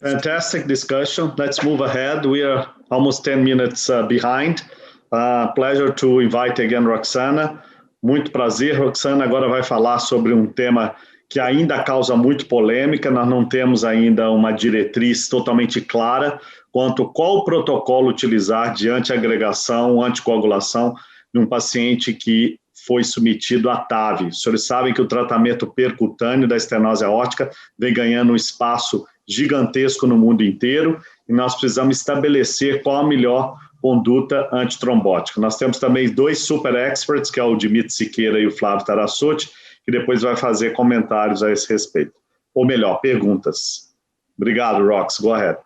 Fantastic discussion. Let's move ahead. We are almost 10 minutes behind. Pleasure to invite again Roxana. Muito prazer, Roxana agora vai falar sobre um tema que ainda causa muito polêmica. Nós não temos ainda uma diretriz totalmente clara quanto qual protocolo utilizar de antiagregação, anticoagulação de um paciente que foi submetido a TAV. Os senhores sabem que o tratamento percutâneo da estenose aórtica vem ganhando um espaço gigantesco no mundo inteiro e nós precisamos estabelecer qual a melhor conduta antitrombótica. Nós temos também dois super experts, que é o Dimitri Siqueira e o Flávio Tarassuti, que depois vai fazer comentários a esse respeito. Ou melhor, perguntas. Obrigado, Rox. Go ahead.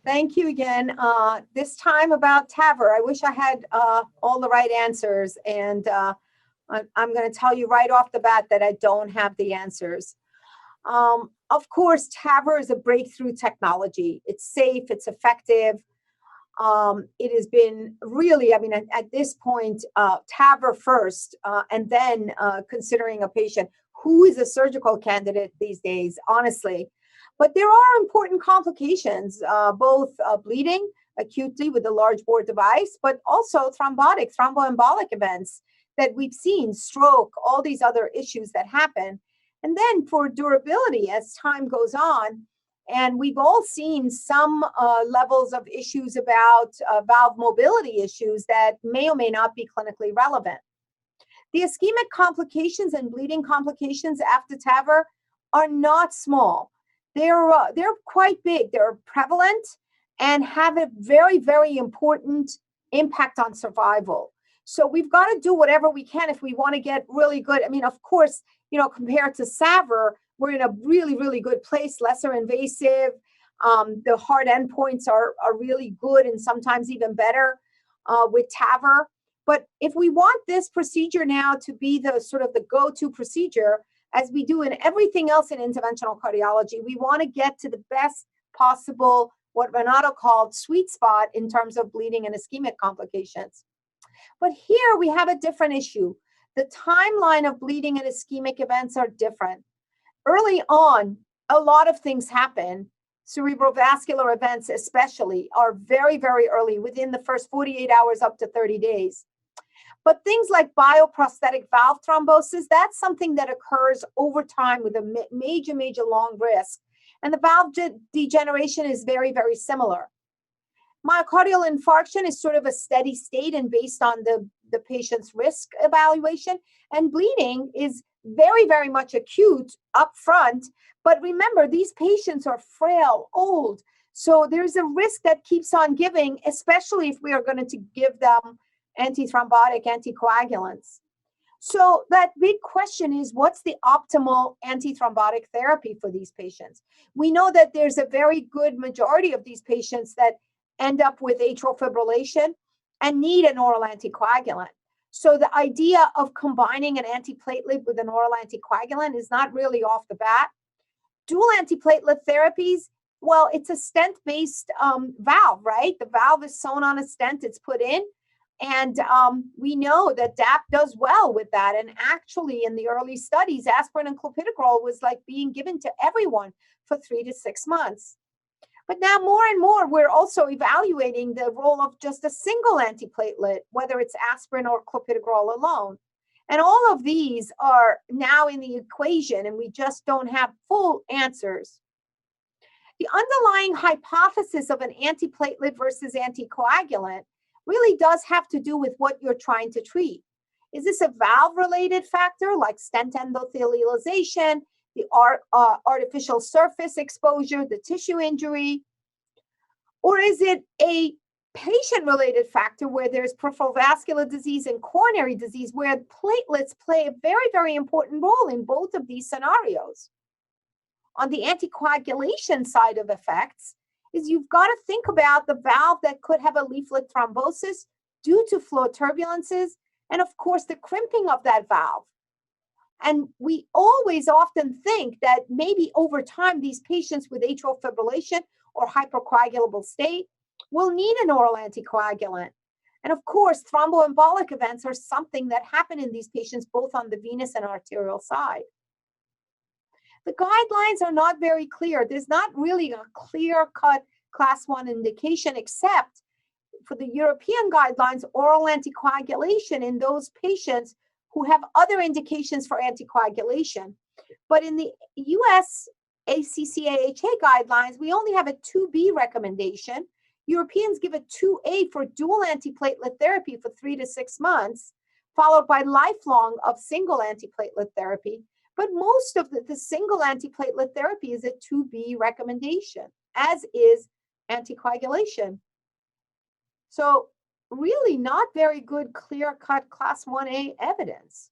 Thank you again. This time about TAVR, I wish I had all the right answers, and I'm going to tell you right off the bat that I don't have the answers. Of course, TAVR is a breakthrough technology. It's safe, it's effective. It has been really, I mean, at this point, TAVR first, and then considering a patient who is a surgical candidate these days, honestly. But there are important complications, both bleeding acutely with the large bore device, but also thromboembolic events that we've seen, stroke, all these other issues that happen. And then for durability, as time goes on, and we've all seen some levels of issues about valve mobility issues that may or may not be clinically relevant. The ischemic complications and bleeding complications after TAVR are not small. They're quite big. They're prevalent and have a very, very important impact on survival. So we've got to do whatever we can if we want to get really good. I mean, of course, you know, compared to SAVR, we're in a really, really good place, lesser invasive. The hard endpoints are really good and sometimes even better with TAVR. But if we want this procedure now to be the sort of the go-to procedure, as we do in everything else in interventional cardiology, we want to get to the best possible, what Renato called sweet spot in terms of bleeding and ischemic complications. But here we have a different issue. The timeline of bleeding and ischemic events are different. Early on, a lot of things happen. Cerebrovascular events especially are very, very early, within the first 48 hours up to 30 days. But things like bioprosthetic valve thrombosis, that's something that occurs over time with a major, major long risk. And the valve degeneration is very, very similar. Myocardial infarction is sort of a steady state and based on the patient's risk evaluation. And bleeding is very, very much acute up front. But remember, these patients are frail, old. So there's a risk that keeps on giving, especially if we are going to give them antithrombotic anticoagulants. So that big question is, what's the optimal antithrombotic therapy for these patients? We know that there's a very good majority of these patients that end up with atrial fibrillation and need an oral anticoagulant. So the idea of combining an antiplatelet with an oral anticoagulant is not really off the bat. Dual antiplatelet therapies, well, it's a stent-based valve, right? The valve is sewn on a stent, it's put in. And we know that DAP does well with that. And actually, in the early studies, aspirin and clopidogrel was like being given to everyone for 3 to 6 months. But now more and more, we're also evaluating the role of just a single antiplatelet, whether it's aspirin or clopidogrel alone. And all of these are now in the equation, and we just don't have full answers. The underlying hypothesis of an antiplatelet versus anticoagulant really does have to do with what you're trying to treat. Is this a valve-related factor like stent endothelialization, the artificial surface exposure, the tissue injury? Or is it a patient-related factor where there's peripheral vascular disease and coronary disease where platelets play a very, very important role in both of these scenarios? On the anticoagulation side of effects, is you've got to think about the valve that could have a leaflet thrombosis due to flow turbulences, and of course the crimping of that valve. And we always often think that maybe over time these patients with atrial fibrillation or hypercoagulable state will need an oral anticoagulant. And of course, thromboembolic events are something that happen in these patients both on the venous and arterial side. The guidelines are not very clear. There's not really a clear-cut class 1 indication, except for the European guidelines, oral anticoagulation in those patients who have other indications for anticoagulation. But in the US ACC/AHA guidelines, we only have a 2B recommendation. Europeans give a 2A for dual antiplatelet therapy for 3 to 6 months, followed by lifelong of single antiplatelet therapy. But most of the single antiplatelet therapy is a 2B recommendation, as is anticoagulation. So really not very good clear-cut class 1A evidence.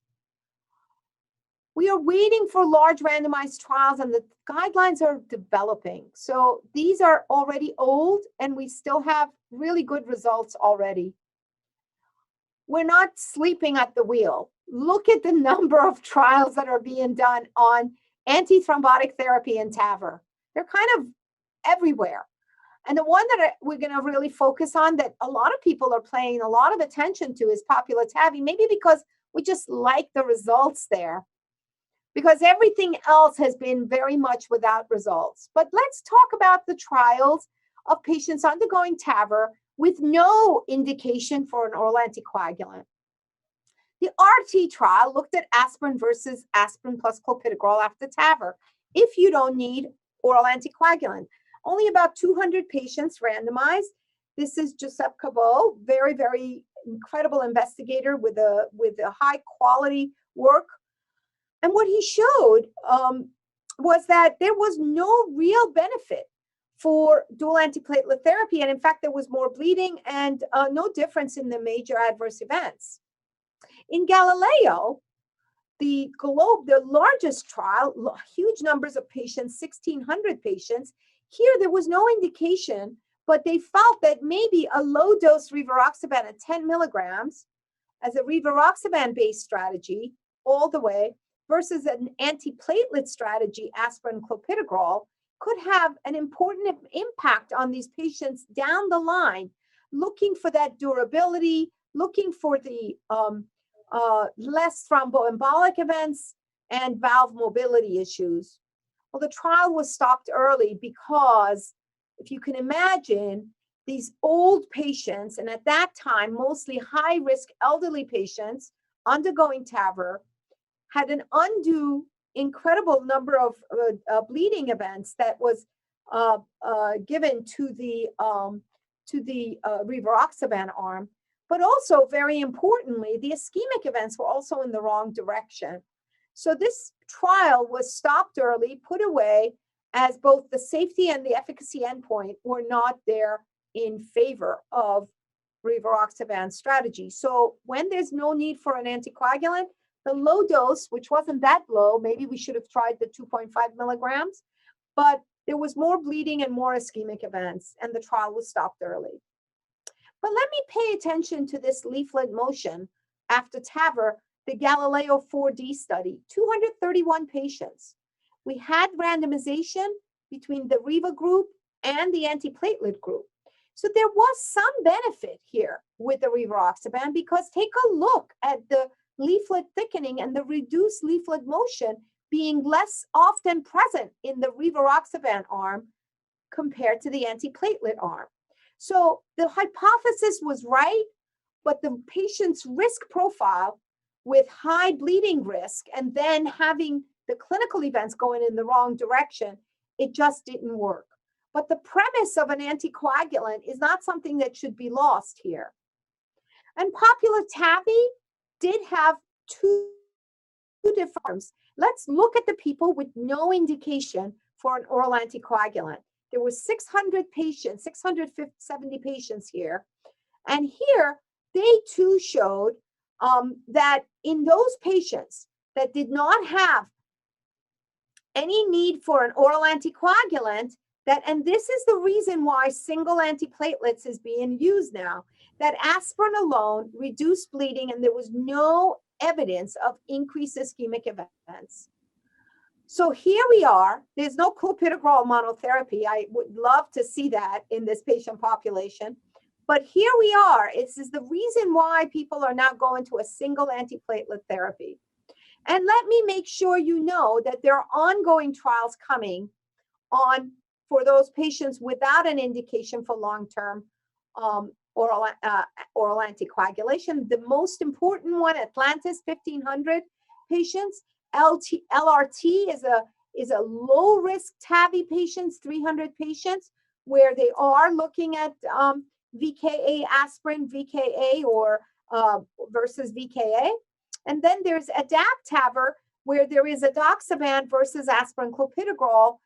We are waiting for large randomized trials, and the guidelines are developing. So these are already old, and we still have really good results already. We're not sleeping at the wheel. Look at the number of trials that are being done on antithrombotic therapy and TAVR. They're kind of everywhere. And the one that we're going to really focus on, that a lot of people are paying a lot of attention to, is Popula TAVI, maybe because we just like the results there, because everything else has been very much without results. But let's talk about the trials of patients undergoing TAVR with no indication for an oral anticoagulant. The RT trial looked at aspirin versus aspirin plus clopidogrel after TAVR if you don't need oral anticoagulant. Only about 200 patients randomized. This is Josep Cabot, very, very incredible investigator with a high quality work. And what he showed was that there was no real benefit for dual antiplatelet therapy. And in fact, there was more bleeding and no difference in the major adverse events. In Galileo, the largest trial, huge numbers of patients, 1,600 patients, here there was no indication, but they felt that maybe a low-dose rivaroxaban at 10 milligrams as a rivaroxaban-based strategy all the way versus an antiplatelet strategy, aspirin clopidogrel, could have an important impact on these patients down the line, looking for that durability, looking for the less thromboembolic events and valve mobility issues. Well, the trial was stopped early because, if you can imagine, these old patients, and at that time, mostly high-risk elderly patients undergoing TAVR, had an undue, incredible number of bleeding events that was given to the rivaroxaban arm. But also, very importantly, the ischemic events were also in the wrong direction. So this trial was stopped early, put away, as both the safety and the efficacy endpoint were not there in favor of rivaroxaban strategy. So when there's no need for an anticoagulant, the low dose, which wasn't that low, maybe we should have tried the 2.5 milligrams, but there was more bleeding and more ischemic events, and the trial was stopped early. But let me pay attention to this leaflet motion after TAVR, the Galileo 4D study, 231 patients. We had randomization between the Riva group and the antiplatelet group. So there was some benefit here with the rivaroxaban, because take a look at the leaflet thickening and the reduced leaflet motion being less often present in the rivaroxaban arm compared to the antiplatelet arm. So the hypothesis was right, but the patient's risk profile with high bleeding risk and then having the clinical events going in the wrong direction, it just didn't work. But the premise of an anticoagulant is not something that should be lost here. And Popula TAVI did have two different arms. Let's look at the people with no indication for an oral anticoagulant. There were 600 patients, 670 patients here. And here, they too showed that in those patients that did not have any need for an oral anticoagulant, and this is the reason why single antiplatelets is being used now, that aspirin alone reduced bleeding and there was no evidence of increased ischemic events. So here we are. There's no clopidogrel monotherapy. I would love to see that in this patient population. But here we are. This is the reason why people are now going to a single antiplatelet therapy. And let me make sure you know that there are ongoing trials coming on for those patients without an indication for long-term oral anticoagulation. The most important one, Atlantis, 1,500 patients. LRT is a low-risk TAVI patients, 300 patients, where they are looking at VKA aspirin, VKA, or versus VKA. And then there's ADAPT-TAVR, where there is edoxaban versus aspirin clopidogrel,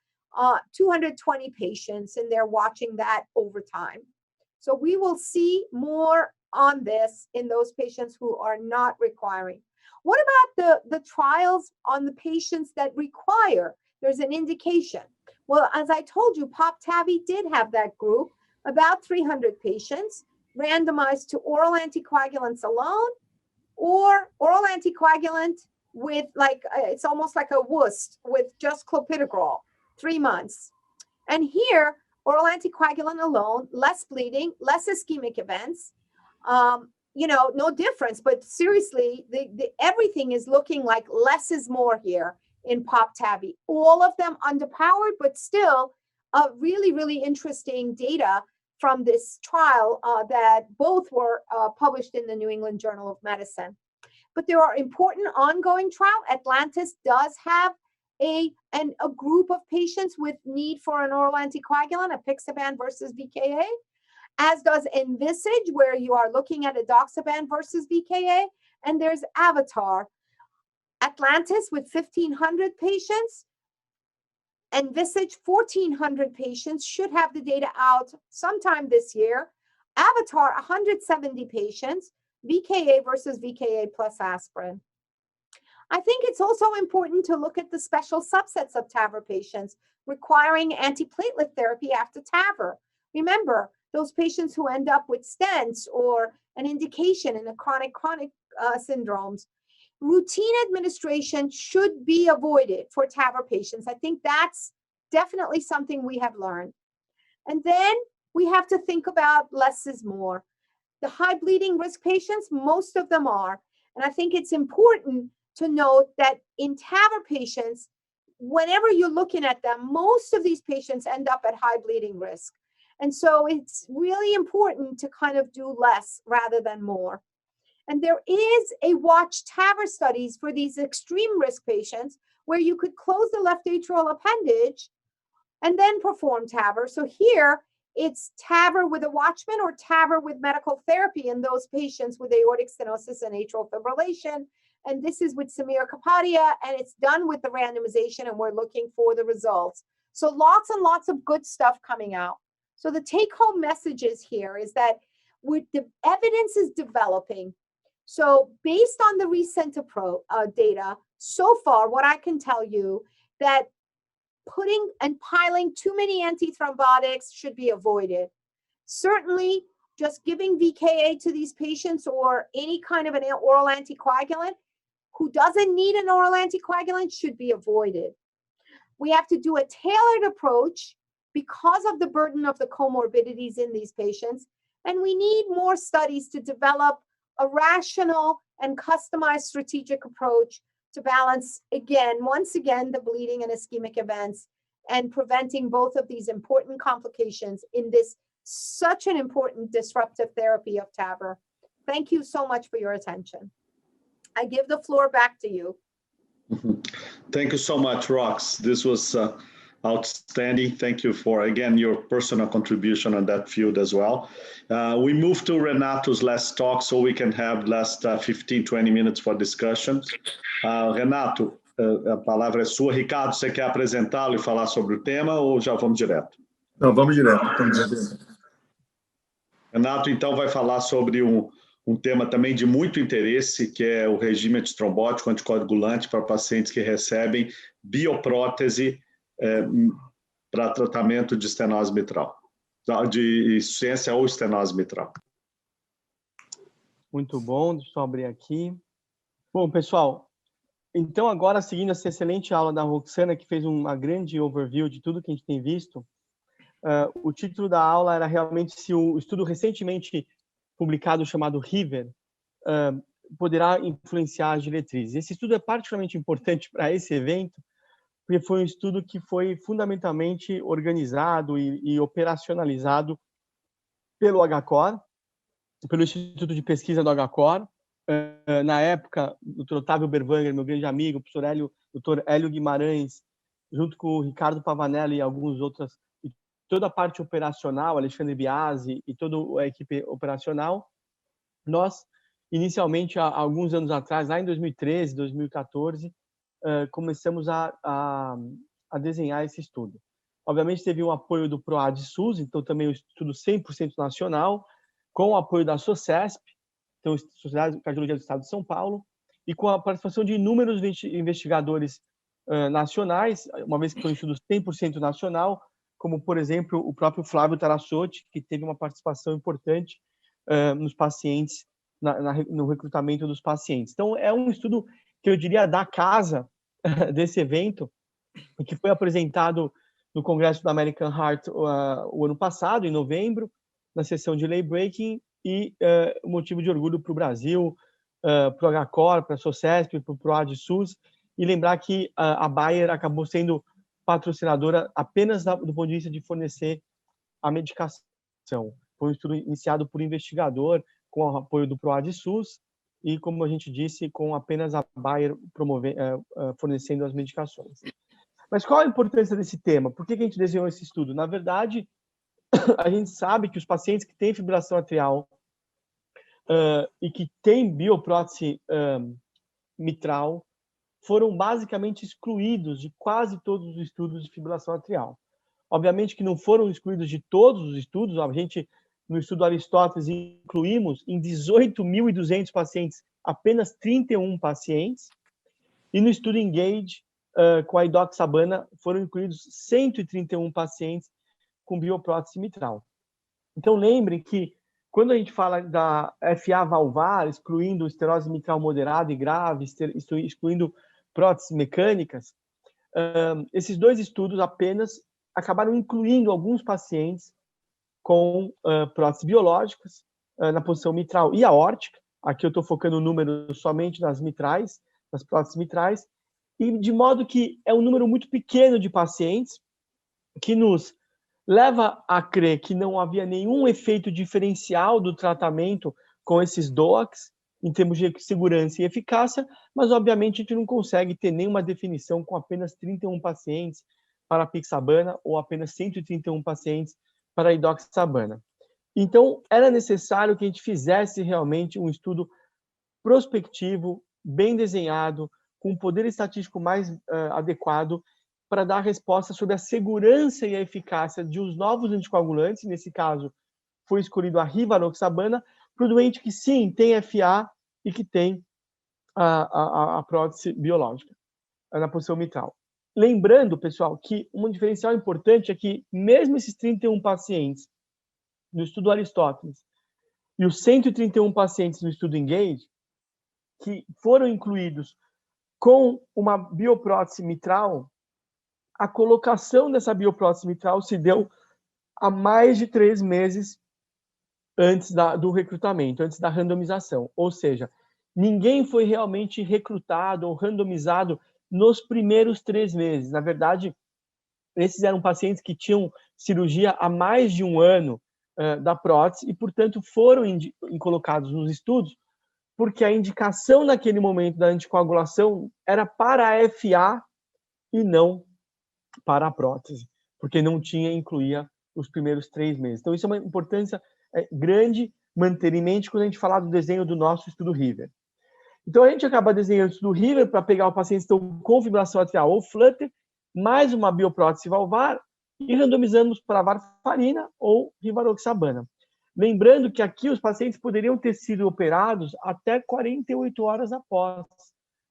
220 patients, and they're watching that over time. So we will see more on this in those patients who are not requiring. What about the trials on the patients that require? There's an indication. Well, as I told you, POP-TAVI did have that group, about 300 patients, randomized to oral anticoagulants alone, or oral anticoagulant with it's almost like a WUST with just clopidogrel, 3 months. And here, oral anticoagulant alone, less bleeding, less ischemic events, no difference. But seriously, everything is looking like less is more here in POP-TAVI. All of them underpowered, but still really, really interesting data from this trial that both were published in the New England Journal of Medicine. But there are important ongoing trials. Atlantis does have a group of patients with need for an oral anticoagulant, apixaban versus VKA, as does Envisage, where you are looking at edoxaban versus VKA, and there's Avatar. Atlantis with 1,500 patients, Envisage 1,400 patients, should have the data out sometime this year. Avatar 170 patients, VKA versus VKA plus aspirin. I think it's also important to look at the special subsets of TAVR patients requiring antiplatelet therapy after TAVR. Remember, those patients who end up with stents or an indication in the chronic syndromes. Routine administration should be avoided for TAVR patients. I think that's definitely something we have learned. And then we have to think about less is more. The high bleeding risk patients, most of them are. And I think it's important to note that in TAVR patients, whenever you're looking at them, most of these patients end up at high bleeding risk. And so it's really important to kind of do less rather than more. And there is a watch TAVR studies for these extreme risk patients where you could close the left atrial appendage and then perform TAVR. So here it's TAVR with a watchman or TAVR with medical therapy in those patients with aortic stenosis and atrial fibrillation. And this is with Samir Kapadia, and it's done with the randomization, and we're looking for the results. So lots and lots of good stuff coming out. So the take-home messages here is that the evidence is developing. So based on the recent data, so far, what I can tell you that putting and piling too many antithrombotics should be avoided. Certainly, just giving VKA to these patients or any kind of an oral anticoagulant who doesn't need an oral anticoagulant should be avoided. We have to do a tailored approach because of the burden of the comorbidities in these patients, and we need more studies to develop a rational and customized strategic approach to balance, once again, the bleeding and ischemic events and preventing both of these important complications in this such an important disruptive therapy of TAVR. Thank you so much for your attention. I give the floor back to you. Thank you so much, Rox. This was outstanding. Thank you for, again, your personal contribution on that field as well. We move to Renato's last talk so we can have last 15, 20 minutes for discussion. Renato, a palavra é sua. Ricardo, você quer apresentá-lo e falar sobre o tema ou já vamos direto? Não, vamos direto. Renato, então, vai falar sobre um tema também de muito interesse, que é o regime antitrombótico anticoagulante para pacientes que recebem bioprótese para tratamento de estenose mitral, de insuficiência ou estenose mitral. Muito bom, deixa eu abrir aqui. Bom, pessoal, então agora, seguindo essa excelente aula da Roxana, que fez uma grande overview de tudo que a gente tem visto, o título da aula era realmente se o estudo recentemente publicado chamado RIVER poderá influenciar as diretrizes. Esse estudo é particularmente importante para esse evento, porque foi um estudo que foi fundamentalmente organizado e operacionalizado pelo HCOR, pelo Instituto de Pesquisa do HCOR. Na época, o Dr. Otávio Berwanger, meu grande amigo, o Dr. Hélio Guimarães, junto com o Ricardo Pavanelli e alguns outros, e toda a parte operacional, Alexandre Biasi e toda a equipe operacional, nós, inicialmente, há alguns anos atrás, lá em 2013, 2014, começamos a desenhar esse estudo. Obviamente, teve o apoio do PROAD-SUS, então também um estudo 100% nacional, com o apoio da SOCESP, então, Sociedade de Cardiologia do Estado de São Paulo, e com a participação de inúmeros investigadores nacionais, uma vez que foi um estudo 100% nacional, como, por exemplo, o próprio Flávio Tarassotti, que teve uma participação importante nos pacientes, no recrutamento dos pacientes. Então, é um estudo que eu diria da casa desse evento, e que foi apresentado no Congresso da American Heart o ano passado, em novembro, na sessão de Lay Breaking, e motivo de orgulho para o Brasil, para o HCOR, para a SOCESP, para o PROAD-SUS, e lembrar que a Bayer acabou sendo patrocinadora apenas do ponto de vista de fornecer a medicação. Foi um estudo iniciado por investigador, com o apoio do PROAD-SUS, e, como a gente disse, com apenas a Bayer fornecendo as medicações. Mas qual a importância desse tema? Por que a gente desenhou esse estudo? Na verdade, a gente sabe que os pacientes que têm fibrilação atrial e que têm bioprótese mitral foram basicamente excluídos de quase todos os estudos de fibrilação atrial. Obviamente que não foram excluídos de todos os estudos, a gente, no estudo Aristóteles, incluímos em 18.200 pacientes, apenas 31 pacientes, e no estudo Engage, com a Idoxabana, foram incluídos 131 pacientes com bioprótese mitral. Então, lembrem que, quando a gente fala da FA valvar, excluindo esterose mitral moderada e grave, excluindo próteses mecânicas, esses dois estudos apenas acabaram incluindo alguns pacientes com próteses biológicas na posição mitral e aórtica. Aqui eu estou focando o número somente nas mitrais, nas próteses mitrais, e de modo que é um número muito pequeno de pacientes que nos leva a crer que não havia nenhum efeito diferencial do tratamento com esses DOACs, em termos de segurança e eficácia, mas, obviamente, a gente não consegue ter nenhuma definição com apenas 31 pacientes para a Apixabana ou apenas 131 pacientes para a Idoxabana. Então, era necessário que a gente fizesse realmente um estudo prospectivo, bem desenhado, com um poder estatístico mais adequado para dar resposta sobre a segurança e a eficácia de os novos anticoagulantes. Nesse caso, foi escolhido a Rivaroxabana, para o doente que, sim, tem FA e que tem a prótese biológica na posição mitral. Lembrando, pessoal, que um diferencial importante é que, mesmo esses 31 pacientes no estudo Aristóteles e os 131 pacientes no estudo Engage, que foram incluídos com uma bioprótese mitral, a colocação dessa bioprótese mitral se deu há mais de 3 meses antes do recrutamento, antes da randomização. Ou seja, ninguém foi realmente recrutado ou randomizado nos primeiros 3 meses. Na verdade, esses eram pacientes que tinham cirurgia há mais de 1 ano da prótese e, portanto, foram colocados nos estudos porque a indicação naquele momento da anticoagulação era para a FA e não para a prótese, porque não incluía os primeiros 3 meses. Então, isso é uma importância grande manter em mente quando a gente falar do desenho do nosso estudo River. Então, a gente acaba desenhando o estudo River para pegar os pacientes que estão com fibrilação atrial ou flutter, mais uma bioprótese valvar, e randomizamos para varfarina ou rivaroxabana. Lembrando que aqui os pacientes poderiam ter sido operados até 48 horas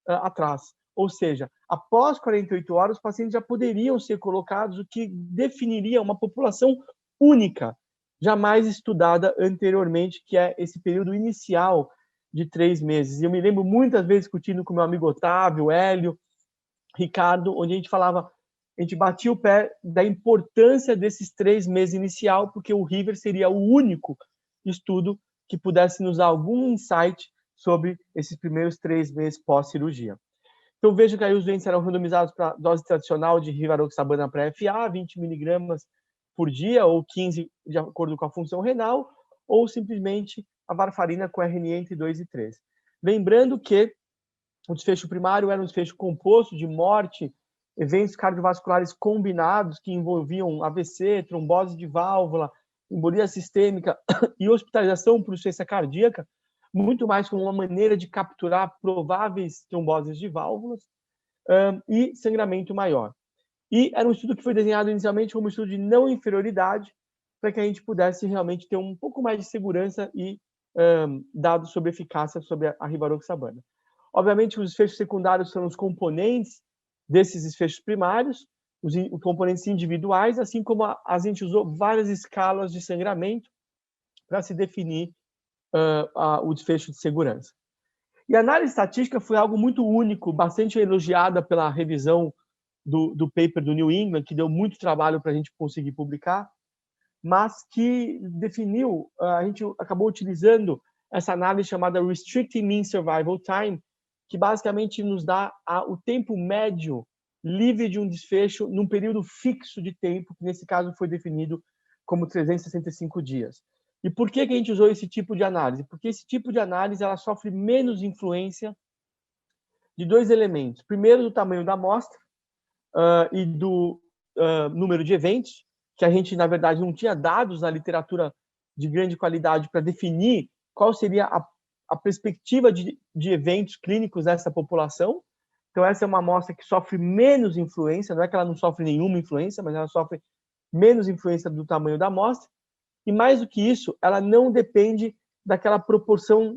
atrás. Ou seja, após 48 horas, os pacientes já poderiam ser colocados, o que definiria uma população única, jamais estudada anteriormente, que é esse período inicial de 3 meses. E eu me lembro muitas vezes discutindo com meu amigo Otávio, Hélio, Ricardo, onde a gente batia o pé da importância desses 3 meses inicial, porque o River seria o único estudo que pudesse nos dar algum insight sobre esses primeiros 3 meses pós-cirurgia. Então, veja que aí os doentes eram randomizados para dose tradicional de rivaroxabana para FA, 20 miligramas por dia, ou 15, de acordo com a função renal, ou simplesmente a varfarina com RNA entre 2 e 3. Lembrando que o desfecho primário era um desfecho composto de morte, eventos cardiovasculares combinados que envolviam AVC, trombose de válvula, embolia sistêmica e hospitalização por insuficiência cardíaca, muito mais como uma maneira de capturar prováveis tromboses de válvulas e sangramento maior. E era um estudo que foi desenhado inicialmente como um estudo de não inferioridade, para que a gente pudesse realmente ter um pouco mais de segurança e dados sobre eficácia sobre a rivaroxabana. Obviamente, os desfechos secundários são os componentes desses desfechos primários, os componentes individuais, assim como a gente usou várias escalas de sangramento para se definir o desfecho de segurança. E a análise estatística foi algo muito único, bastante elogiada pela revisão do paper do New England, que deu muito trabalho para a gente conseguir publicar, mas que definiu, a gente acabou utilizando essa análise chamada Restricted Mean Survival Time, que basicamente nos dá o tempo médio livre de um desfecho num período fixo de tempo, que nesse caso foi definido como 365 dias. E por que a gente usou esse tipo de análise? Porque esse tipo de análise ela sofre menos influência de 2 elementos. Primeiro, do tamanho da amostra e do número de eventos, que a gente, na verdade, não tinha dados na literatura de grande qualidade para definir qual seria a perspectiva de eventos clínicos nessa população. Então, essa é uma amostra que sofre menos influência, não é que ela não sofre nenhuma influência, mas ela sofre menos influência do tamanho da amostra. E mais do que isso, ela não depende daquela proporção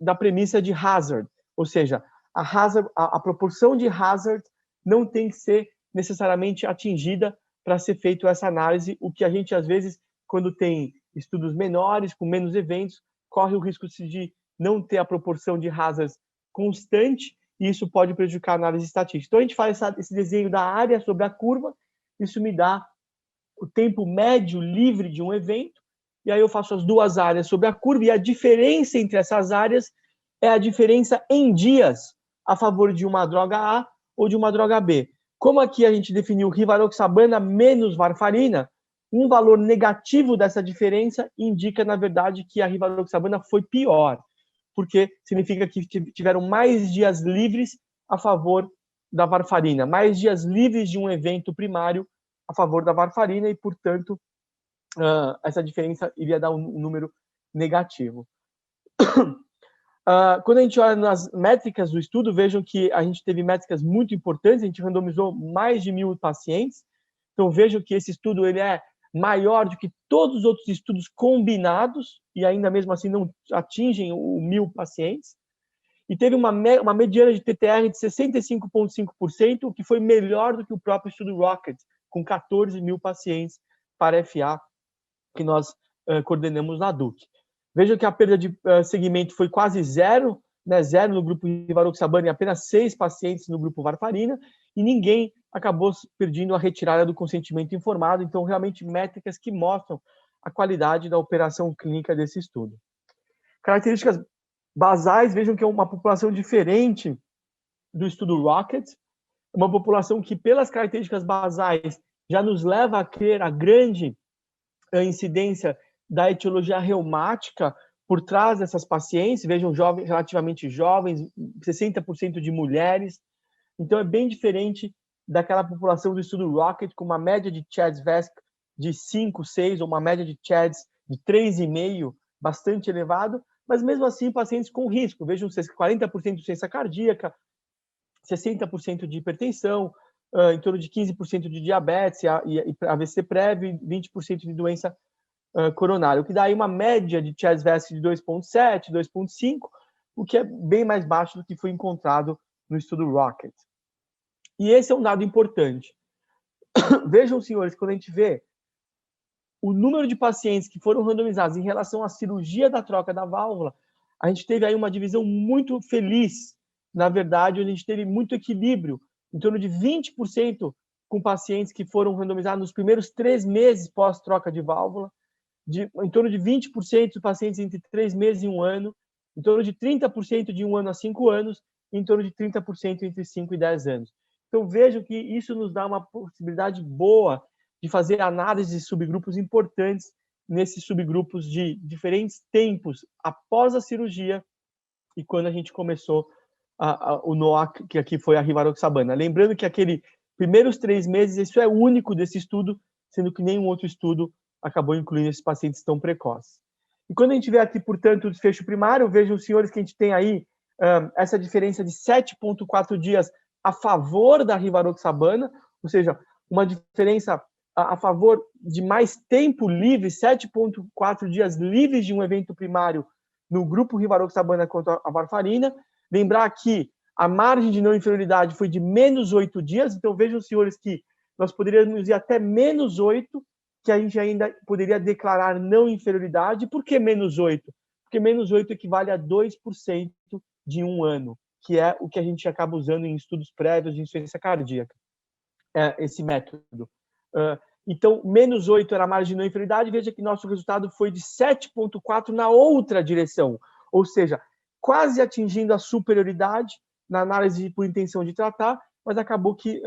da premissa de hazard, ou seja, a proporção de hazard não tem que ser necessariamente atingida para ser feita essa análise, o que a gente, às vezes, quando tem estudos menores, com menos eventos, corre o risco de não ter a proporção de hazards constante, e isso pode prejudicar a análise estatística. Então, a gente faz esse desenho da área sobre a curva, isso me dá o tempo médio livre de um evento, e aí eu faço as 2 áreas sobre a curva, e a diferença entre essas áreas é a diferença em dias a favor de uma droga A ou de uma droga B. Como aqui a gente definiu rivaroxabana menos varfarina, um valor negativo dessa diferença indica, na verdade, que a rivaroxabana foi pior, porque significa que tiveram mais dias livres a favor da varfarina, mais dias livres de um evento primário a favor da varfarina e, portanto, essa diferença iria dar um número negativo. Quando a gente olha nas métricas do estudo, vejam que a gente teve métricas muito importantes, a gente randomizou mais de 1.000 pacientes, então vejam que esse estudo ele é maior do que todos os outros estudos combinados, e ainda mesmo assim não atingem o 1.000 pacientes, e teve uma mediana de TTR de 65,5%, o que foi melhor do que o próprio estudo Rocket, com 14.000 pacientes para FA, que nós coordenamos na Duke. Vejam que a perda de segmento foi quase zero, né? Zero no grupo rivaroxabana e apenas 6 pacientes no grupo varfarina, e ninguém acabou perdendo a retirada do consentimento informado. Então, realmente, métricas que mostram a qualidade da operação clínica desse estudo. Características basais, vejam que é uma população diferente do estudo Rocket, uma população que, pelas características basais, já nos leva a crer a grande incidência da etiologia reumática por trás dessas pacientes. Vejam, jovens, relativamente jovens, 60% de mulheres. Então, é bem diferente daquela população do estudo Rocket, com uma média de CHA2-VASc de 5, 6, ou uma média de CHADS de 3,5, bastante elevado, mas mesmo assim, pacientes com risco. Vejam, 40% de insuficiência cardíaca, 60% de hipertensão, em torno de 15% de diabetes e AVC prévio, e 20% de doença coronária, o que dá aí uma média de CHA2-VASc de 2,7, 2,5, o que é bem mais baixo do que foi encontrado no estudo Rocket. E esse é um dado importante. Vejam, senhores, quando a gente vê o número de pacientes que foram randomizados em relação à cirurgia da troca da válvula, a gente teve aí uma divisão muito feliz, na verdade, onde a gente teve muito equilíbrio, em torno de 20% com pacientes que foram randomizados nos primeiros 3 meses pós-troca de válvula, em torno de 20% de pacientes entre 3 meses e 1 ano, em torno de 30% de 1 ano a 5 anos, e em torno de 30% entre 5 e 10 anos. Então, vejo que isso nos dá uma possibilidade boa de fazer análise de subgrupos importantes nesses subgrupos de diferentes tempos após a cirurgia e quando a gente começou o NOAC, que aqui foi a rivaroxabana. Lembrando que aquele primeiros 3 meses, isso é o único desse estudo, sendo que nenhum outro estudo acabou incluindo esses pacientes tão precoces. E quando a gente vê aqui, portanto, o desfecho primário, vejam, senhores, que a gente tem aí essa diferença de 7,4 dias a favor da rivaroxabana, ou seja, uma diferença a favor de mais tempo livre, 7,4 dias livres de um evento primário no grupo rivaroxabana contra a varfarina. Lembrar que a margem de não inferioridade foi de menos 8 dias, então vejam, senhores, que nós poderíamos ir até menos 8, que a gente ainda poderia declarar não inferioridade. Por que menos 8? Porque menos 8 equivale a 2% de 1 ano, que é o que a gente acaba usando em estudos prévios de insuficiência cardíaca, esse método. Então, menos 8 era a margem de não inferioridade, veja que nosso resultado foi de 7,4 na outra direção, ou seja, quase atingindo a superioridade na análise por intenção de tratar, mas acabou que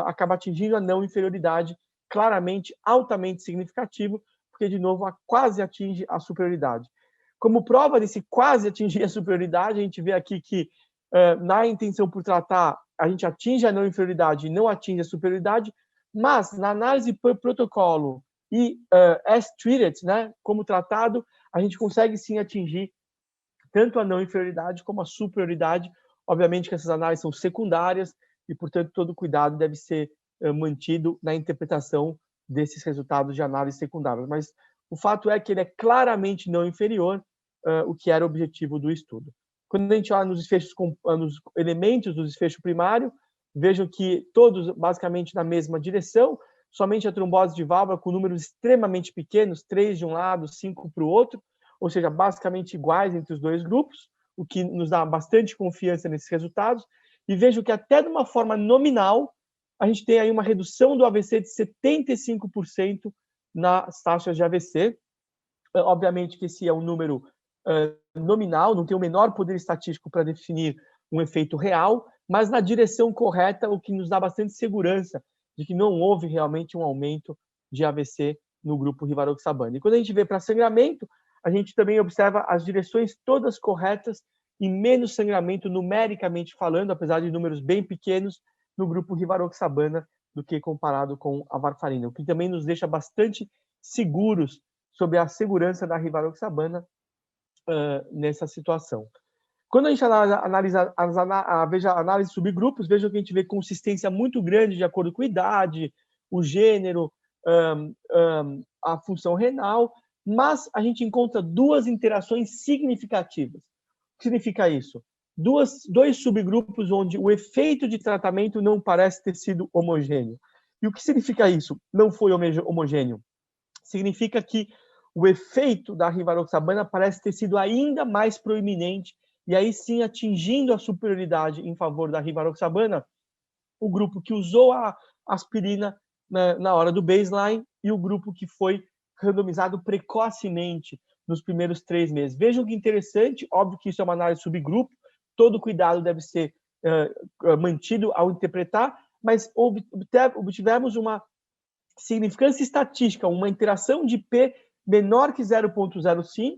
acaba atingindo a não inferioridade, claramente, altamente significativo, porque, de novo, quase atinge a superioridade. Como prova desse quase atingir a superioridade, a gente vê aqui que, na intenção por tratar, a gente atinge a não inferioridade e não atinge a superioridade, mas na análise por protocolo e as treated, né, como tratado, a gente consegue sim atingir tanto a não inferioridade como a superioridade. Obviamente que essas análises são secundárias e, portanto, todo cuidado deve ser mantido na interpretação desses resultados de análise secundárias. Mas o fato é que ele é claramente não inferior, o que era o objetivo do estudo. Quando a gente olha nos desfechos, nos elementos do desfecho primário, vejam que todos basicamente na mesma direção, somente a trombose de válvula com números extremamente pequenos, 3 de um lado, 5 para o outro, ou seja, basicamente iguais entre os dois grupos, o que nos dá bastante confiança nesses resultados. E vejam que até de uma forma nominal, a gente tem aí uma redução do AVC de 75% nas taxas de AVC. Obviamente que esse é um número nominal, não tem o menor poder estatístico para definir um efeito real, mas na direção correta, o que nos dá bastante segurança de que não houve realmente um aumento de AVC no grupo rivaroxabana. E quando a gente vê para sangramento, a gente também observa as direções todas corretas e menos sangramento numericamente falando, apesar de números bem pequenos, no grupo rivaroxabana do que comparado com a varfarina, o que também nos deixa bastante seguros sobre a segurança da rivaroxabana nessa situação. Quando a gente analisa veja a análise de subgrupos, veja que a gente vê consistência muito grande de acordo com a idade, o gênero, a função renal, mas a gente encontra 2 interações significativas. O que significa isso? 2 subgrupos onde o efeito de tratamento não parece ter sido homogêneo. E o que significa isso? Não foi homogêneo. Significa que o efeito da rivaroxabana parece ter sido ainda mais proeminente, e aí sim atingindo a superioridade em favor da rivaroxabana, o grupo que usou a aspirina na hora do baseline e o grupo que foi randomizado precocemente nos primeiros 3 meses. Vejam que interessante, óbvio que isso é uma análise de subgrupo, todo cuidado deve ser mantido ao interpretar, mas obtivemos uma significância estatística, uma interação de P menor que 0,05,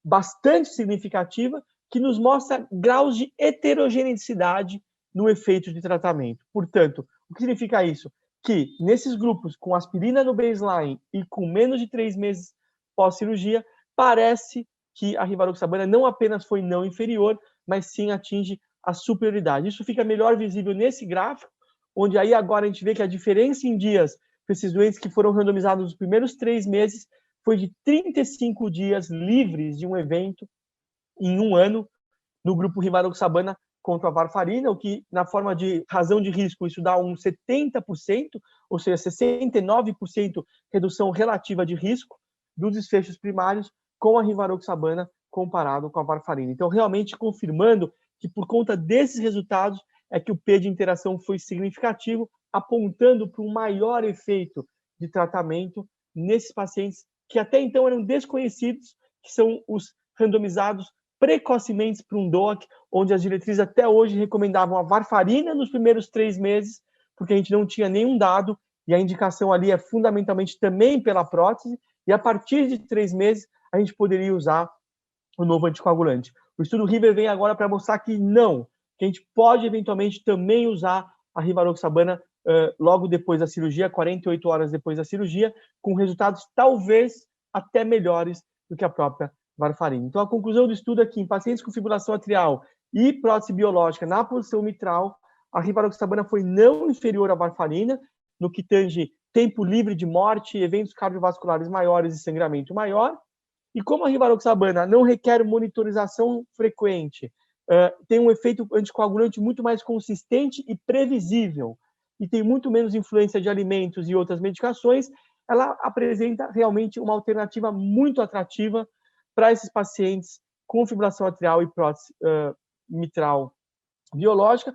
bastante significativa, que nos mostra graus de heterogeneidade no efeito de tratamento. Portanto, o que significa isso? Que nesses grupos com aspirina no baseline e com menos de 3 meses pós-cirurgia, parece que a rivaroxabana não apenas foi não inferior, mas sim atinge a superioridade. Isso fica melhor visível nesse gráfico, onde aí agora a gente vê que a diferença em dias para esses doentes que foram randomizados nos primeiros 3 meses foi de 35 dias livres de um evento em 1 ano no grupo rivaroxabana contra a varfarina, o que, na forma de razão de risco, isso dá um 70%, ou seja, 69% redução relativa de risco dos desfechos primários com a rivaroxabana comparado com a varfarina. Então, realmente confirmando que, por conta desses resultados, é que o P de interação foi significativo, apontando para um maior efeito de tratamento nesses pacientes que até então eram desconhecidos, que são os randomizados precocemente para um DOAC, onde as diretrizes até hoje recomendavam a varfarina nos primeiros 3 meses, porque a gente não tinha nenhum dado, e a indicação ali é fundamentalmente também pela prótese, e a partir de 3 meses a gente poderia usar o novo anticoagulante. O estudo River vem agora para mostrar que não, que a gente pode eventualmente também usar a rivaroxabana logo depois da cirurgia, 48 horas depois da cirurgia, com resultados talvez até melhores do que a própria varfarina. Então, a conclusão do estudo é que em pacientes com fibrilação atrial e prótese biológica na posição mitral, a rivaroxabana foi não inferior à varfarina, no que tange tempo livre de morte, eventos cardiovasculares maiores e sangramento maior. E como a rivaroxabana não requer monitorização frequente, tem um efeito anticoagulante muito mais consistente e previsível, e tem muito menos influência de alimentos e outras medicações, ela apresenta realmente uma alternativa muito atrativa para esses pacientes com fibrilação atrial e prótese mitral biológica,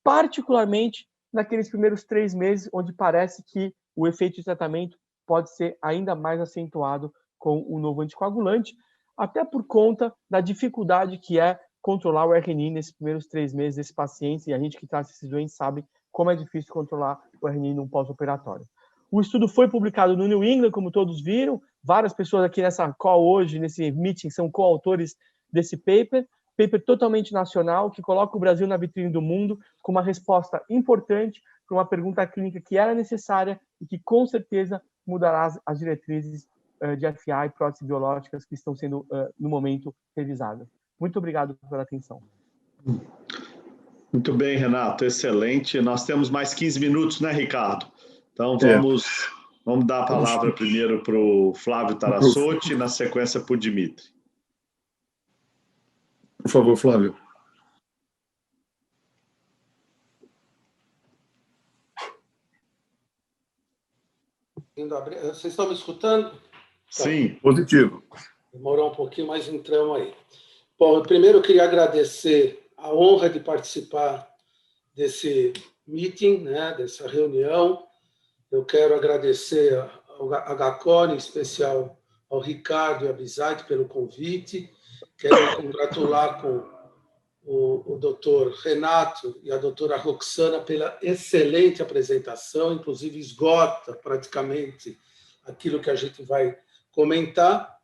particularmente naqueles primeiros 3 meses, onde parece que o efeito de tratamento pode ser ainda mais acentuado com o novo anticoagulante, até por conta da dificuldade que é controlar o RNI nesses primeiros 3 meses desses pacientes, e a gente que trata esses doentes sabe como é difícil controlar o RNI num pós-operatório. O estudo foi publicado no New England, como todos viram, várias pessoas aqui nessa call hoje, nesse meeting, são coautores desse paper totalmente nacional, que coloca o Brasil na vitrine do mundo, com uma resposta importante para uma pergunta clínica que era necessária e que, com certeza, mudará as diretrizes de FA e próteses biológicas que estão sendo, no momento, revisadas. Muito obrigado pela atenção. Muito bem, Renato, excelente. Nós temos mais 15 minutos, né, Ricardo? Então, vamos dar a palavra primeiro para o Flávio Tarassotti, na sequência para o Dimitri. Por favor, Flávio. Vocês estão me escutando? Sim. Positivo. Demorou um pouquinho, mas entramos aí. Bom, eu primeiro queria agradecer a honra de participar desse meeting, né, dessa reunião. Eu quero agradecer ao HCON, em especial ao Ricardo e à Bisaide pelo convite. Quero me congratular com o doutor Renato e a doutora Roxana pela excelente apresentação, inclusive esgota praticamente aquilo que a gente vai comentar,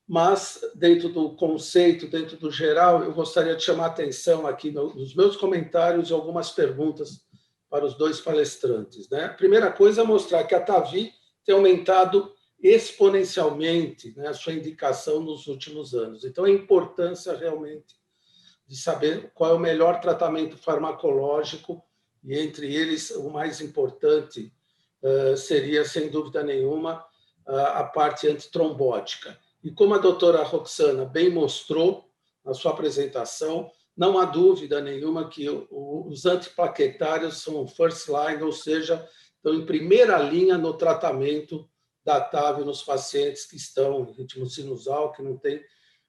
mas dentro do conceito, dentro do geral, eu gostaria de chamar a atenção aqui nos meus comentários e algumas perguntas para os dois palestrantes, né? A primeira coisa é mostrar que a TAVI tem aumentado exponencialmente, né, a sua indicação nos últimos anos. Então, a importância realmente de saber qual é o melhor tratamento farmacológico, e entre eles o mais importante seria, sem dúvida nenhuma, a parte antitrombótica. E como a doutora Roxana bem mostrou na sua apresentação, não há dúvida nenhuma que os antiplaquetários são first line, ou seja, estão em primeira linha no tratamento da TAV nos pacientes que estão em ritmo sinusal, que não têm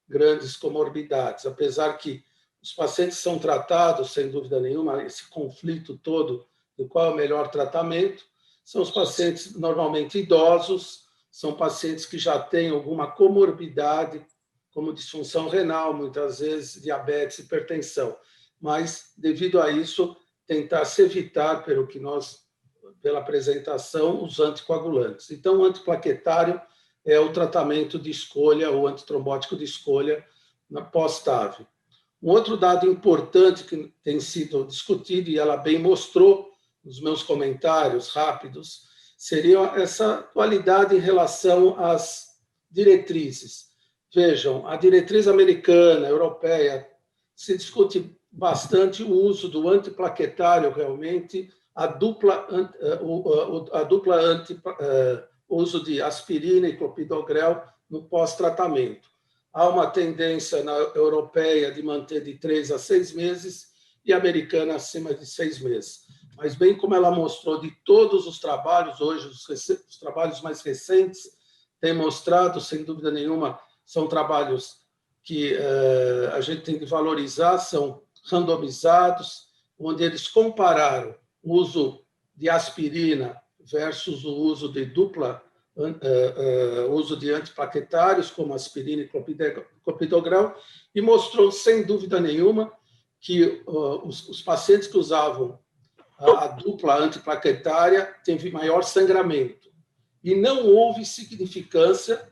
grandes comorbidades. Apesar que os pacientes são tratados, sem dúvida nenhuma, esse conflito todo de qual é o melhor tratamento, são os pacientes normalmente idosos, são pacientes que já têm alguma comorbidade, como disfunção renal, muitas vezes diabetes, hipertensão. Mas, devido a isso, tentar se evitar, pela apresentação, os anticoagulantes. Então, o antiplaquetário é o tratamento de escolha, o antitrombótico de escolha na pós-TAV. Um outro dado importante que tem sido discutido, e ela bem mostrou nos meus comentários rápidos, seria essa dualidade em relação às diretrizes. Vejam, a diretriz americana, europeia, se discute bastante o uso do antiplaquetário, realmente, uso de aspirina e clopidogrel no pós-tratamento. Há uma tendência na europeia de manter de 3 a 6 meses e americana acima de 6 meses. Mas, bem como ela mostrou de todos os trabalhos, hoje, os trabalhos mais recentes têm mostrado, sem dúvida nenhuma, são trabalhos que a gente tem que valorizar, são randomizados, onde eles compararam o uso de aspirina versus o uso de dupla uso de antiplaquetários, como aspirina e clopidogrel, e mostrou, sem dúvida nenhuma, que os pacientes que usavam a dupla antiplaquetária teve maior sangramento. E não houve significância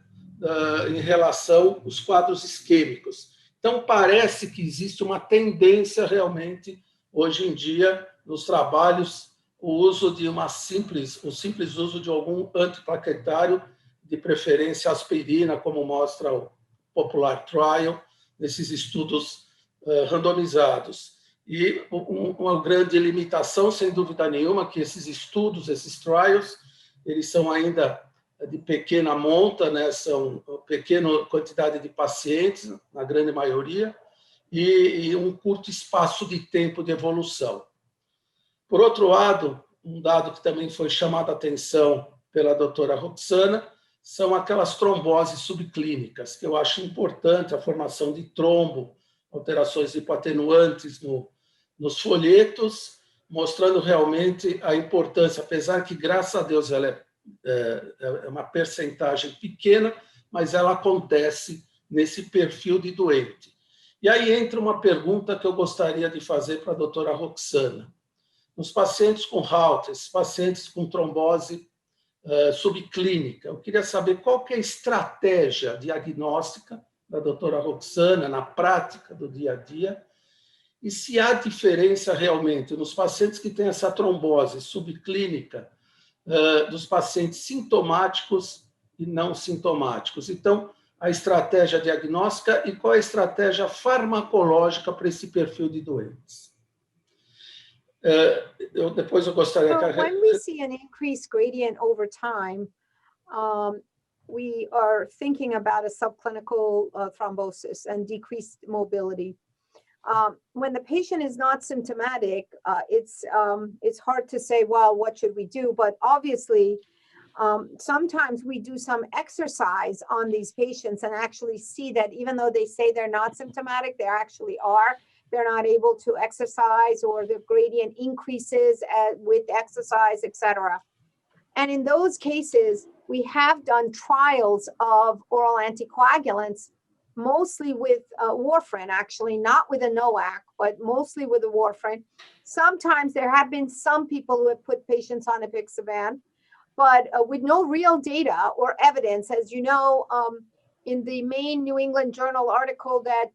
em relação aos quadros isquêmicos. Então, parece que existe uma tendência realmente, hoje em dia, nos trabalhos, o uso de o simples uso de algum antiplaquetário, de preferência aspirina, como mostra o Popular Trial, nesses estudos randomizados. E uma grande limitação, sem dúvida nenhuma, que esses estudos, esses trials, eles são ainda de pequena monta, né? São pequena quantidade de pacientes, na grande maioria, e um curto espaço de tempo de evolução. Por outro lado, um dado que também foi chamado a atenção pela doutora Roxana são aquelas tromboses subclínicas, que eu acho importante, a formação de trombo, alterações hipoatenuantes nos folhetos, mostrando realmente a importância, apesar que, graças a Deus, ela é uma percentagem pequena, mas ela acontece nesse perfil de doente. E aí entra uma pergunta que eu gostaria de fazer para a doutora Roxana. Nos pacientes com Hautes, pacientes com trombose subclínica, eu queria saber qual que é a estratégia diagnóstica da doutora Roxana na prática do dia a dia, e se há diferença realmente nos pacientes que têm essa trombose subclínica dos pacientes sintomáticos e não sintomáticos. Então, a estratégia diagnóstica e qual a estratégia farmacológica para esse perfil de doentes. Depois eu gostaria So when we see an increased gradient over time, we are thinking about a subclinical thrombosis and decreased mobility. When the patient is not symptomatic, it's hard to say, well, what should we do? But obviously, sometimes we do some exercise on these patients and actually see that even though they say they're not symptomatic, they actually are. They're not able to exercise, or the gradient increases with exercise, etc. And in those cases, we have done trials of oral anticoagulants, mostly with warfarin, actually, not with a NOAC, but mostly with a warfarin. Sometimes there have been some people who have put patients on apixaban, but with no real data or evidence. As you know, in the main New England Journal article that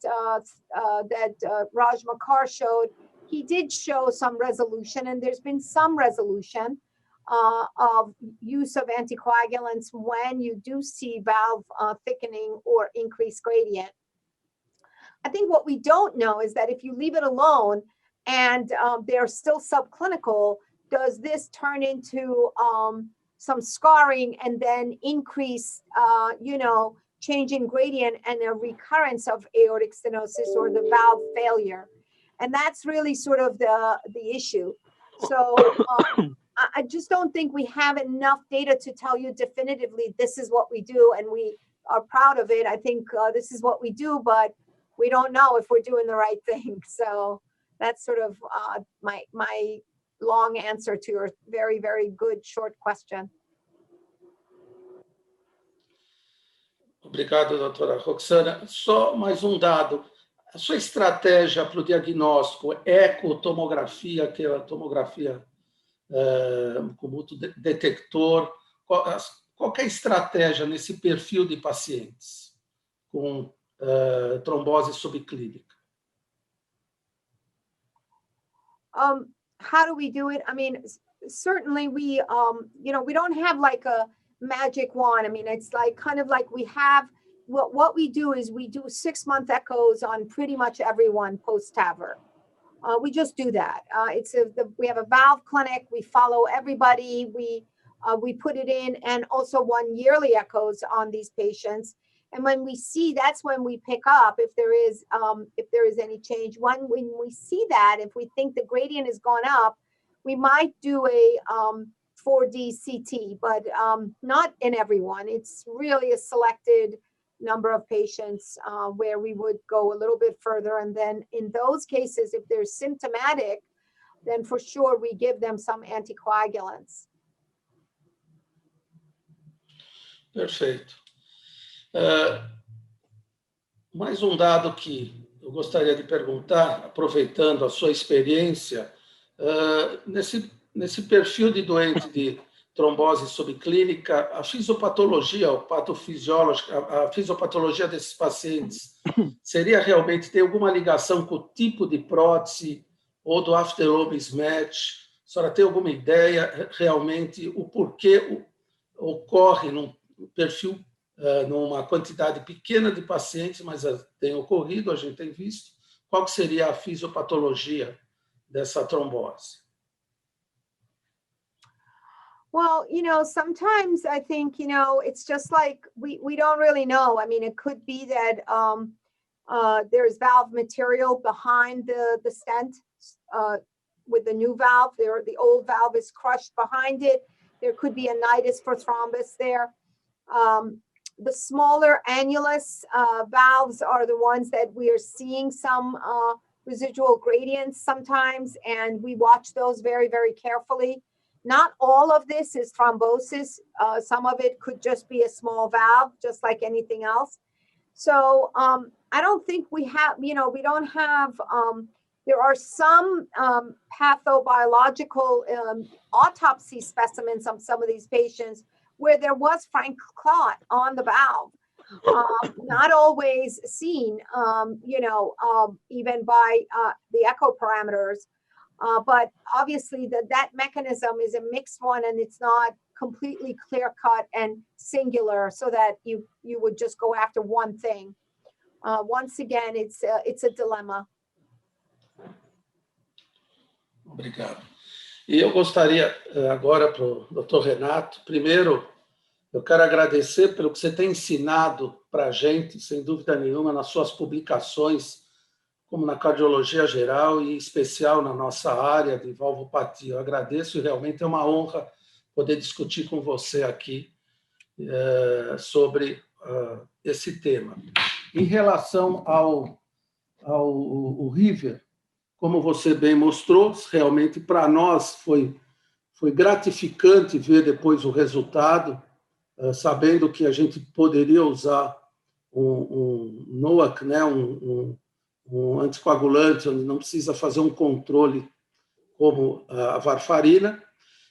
Raj Makkar showed, he did show some resolution, and there's been some resolution of use of anticoagulants when you do see valve thickening or increased gradient. I think what we don't know is that if you leave it alone and they're still subclinical, does this turn into some scarring and then increase, change in gradient and a recurrence of aortic stenosis or the valve failure? And that's really sort of the issue. So I just don't think we have enough data to tell you definitively this is what we do, and we are proud of it. I think this is what we do, but we don't know if we're doing the right thing. So that's sort of my long answer to your very, very good short question. Obrigado, doutora Roxana. Só mais um dado. A sua estratégia para o diagnóstico, ecotomografia, que é a tomografia com muito detector, qual que é a estratégia nesse perfil de pacientes com trombose subclínica? How do we do it? I mean, certainly we don't have like a magic wand. I mean, it's like kind of like we have what we do is we do 6-month echoes on pretty much everyone post TAVR. We just do that. We have a valve clinic. We follow everybody. We put it in, and also 1 yearly echoes on these patients. And when we see, that's when we pick up if there is any change. When we see that, if we think the gradient has gone up, we might do a 4D CT, but not in everyone. It's really a selected number of patients where we would go a little bit further. And then in those cases, if they're symptomatic, then for sure we give them some anticoagulants. Perfeito. Mais um dado que eu gostaria de perguntar, aproveitando a sua experiência, nesse perfil de doente de trombose subclínica, a fisiopatologia, o patofisiológico, a fisiopatologia desses pacientes seria realmente ter alguma ligação com o tipo de prótese ou do afterlobe mismatch? A senhora tem alguma ideia realmente o porquê ocorre num perfil, numa quantidade pequena de pacientes, mas tem ocorrido, a gente tem visto, qual que seria a fisiopatologia dessa trombose? Well, sometimes I think, it's just like we don't really know. I mean, it could be that there's valve material behind the stent with the new valve. The old valve is crushed behind it. There could be a nidus for thrombus there. The smaller annulus valves are the ones that we are seeing some residual gradients sometimes, and we watch those very, very carefully. Not all of this is thrombosis. Some of it could just be a small valve, just like anything else. So I don't think we have, we don't have, there are some pathobiological autopsy specimens of some of these patients where there was frank clot on the valve. Not always seen, even by the echo parameters. But obviously that mechanism is a mixed one, and it's not completely clear cut and singular so that you would just go after one thing. Once again, it's a dilemma. Obrigado. E eu gostaria agora para o Dr. Renato, primeiro, eu quero agradecer pelo que você tem ensinado para a gente, sem dúvida nenhuma, nas suas publicações, como na cardiologia geral e em especial na nossa área de valvopatia. Eu agradeço e realmente é uma honra poder discutir com você aqui sobre esse tema. Em relação ao River, como você bem mostrou, realmente para nós foi gratificante ver depois o resultado, sabendo que a gente poderia usar um NOAC, né, um anticoagulante, onde não precisa fazer um controle como a varfarina.